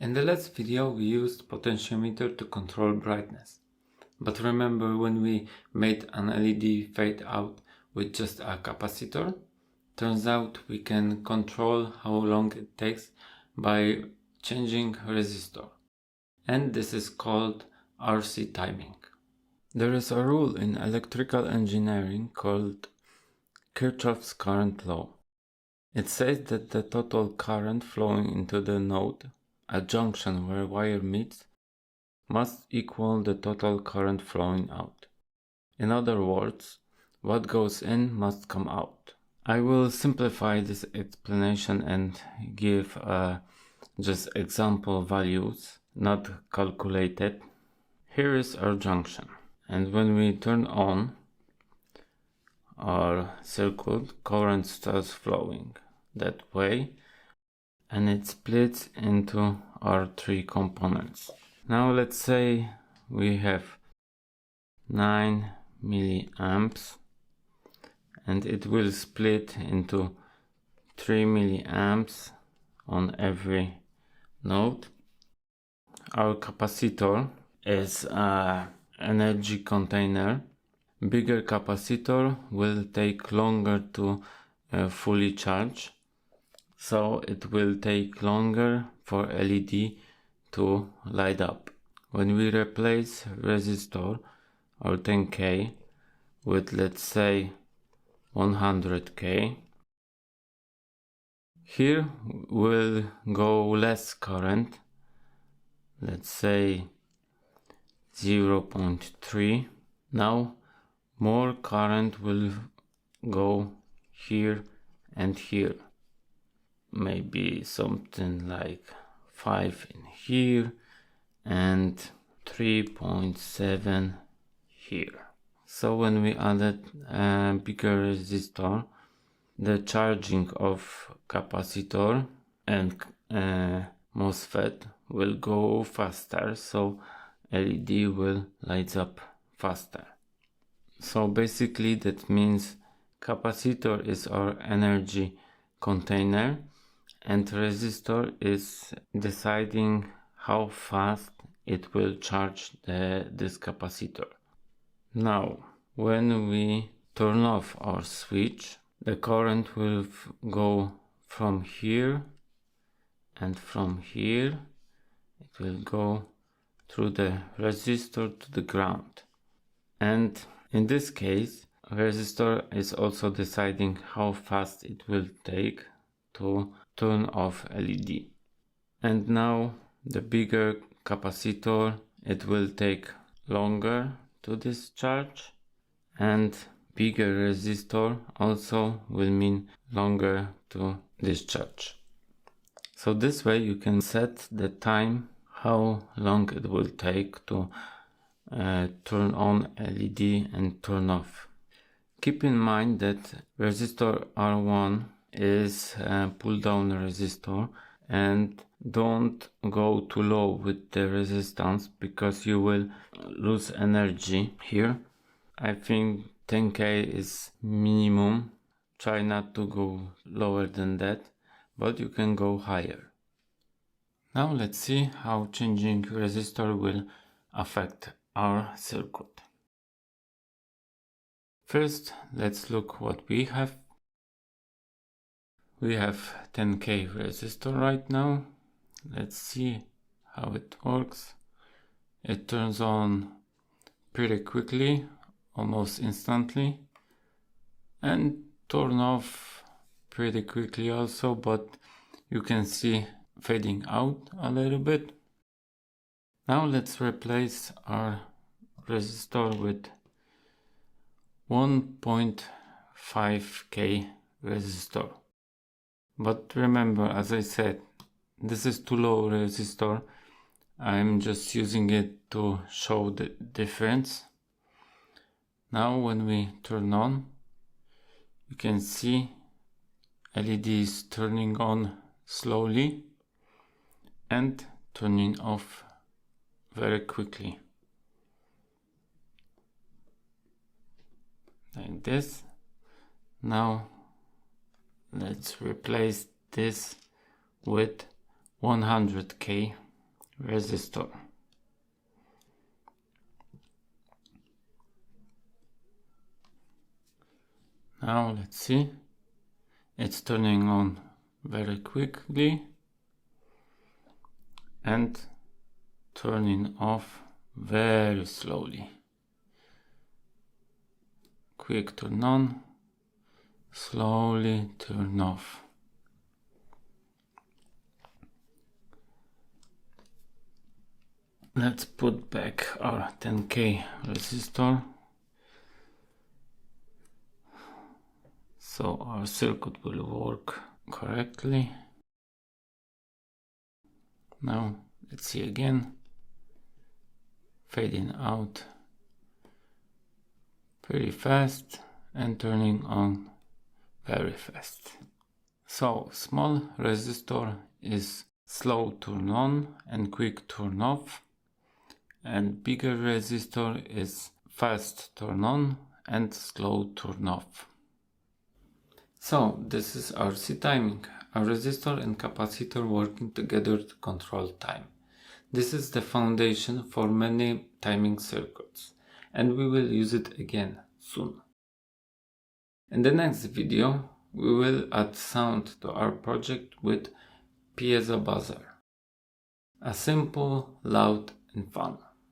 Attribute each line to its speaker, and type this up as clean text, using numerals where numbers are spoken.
Speaker 1: In the last video we used potentiometer to control brightness. But remember when we made an LED fade out with just a capacitor? Turns out we can control how long it takes by changing resistor. And this is called RC timing. There is a rule in electrical engineering called Kirchhoff's current law. It says that the total current flowing into the node, a junction where wire meets, must equal the total current flowing out. In other words, what goes in must come out. I will simplify this explanation and give just example values, not calculated. Here is our junction, and when we turn on our circuit, current starts flowing that way, and it splits into our three components. Now let's say we have 9 milliamps and it will split into 3 milliamps on every node. Our capacitor is an energy container. Bigger capacitor will take longer to fully charge, so it will take longer for LED to light up. When we replace resistor or 10K with, let's say, 100K, here will go less current, let's say 0.3. Now more current will go here and here, maybe something like 5 in here and 3.7 here. So when we added a bigger resistor, the charging of capacitor and MOSFET will go faster, so LED will light up faster. So basically that means capacitor is our energy container and resistor is deciding how fast it will charge this capacitor. Now when we turn off our switch, the current will go from here and from here. It will go through the resistor to the ground, and in this case resistor is also deciding how fast it will take to turn off LED. And now the bigger capacitor, it will take longer to discharge, and bigger resistor also will mean longer to discharge. So this way you can set the time how long it will take to turn on LED and turn off. Keep in mind that resistor R1 is a pull down resistor, and don't go too low with the resistance because you will lose energy here. I think 10K is minimum. Try not to go lower than that, but you can go higher. Now let's see how changing resistor will affect our circuit. First, let's look what we have. We have 10K resistor right now. Let's see how it works. It turns on pretty quickly, almost instantly, and turn off pretty quickly also, but you can see fading out a little bit. Now let's replace our resistor with 1.5K resistor. But remember, as I said, this is too low resistor. I'm just using it to show the difference. Now when we turn on, you can see LED is turning on slowly and turning off very quickly. Like this. Now let's replace this with 100K resistor. Now let's see, it's turning on very quickly and turning off very slowly. Quick turn on, slowly turn off. Let's put back our 10K resistor so our circuit will work correctly. Now let's see again, fading out pretty fast and turning on very fast. So small resistor is slow turn on and quick turn off, and bigger resistor is fast turn on and slow turn off. So this is RC timing, a resistor and capacitor working together to control time. This is the foundation for many timing circuits, and we will use it again soon. In the next video, we will add sound to our project with piezo buzzer. A simple, loud and fun.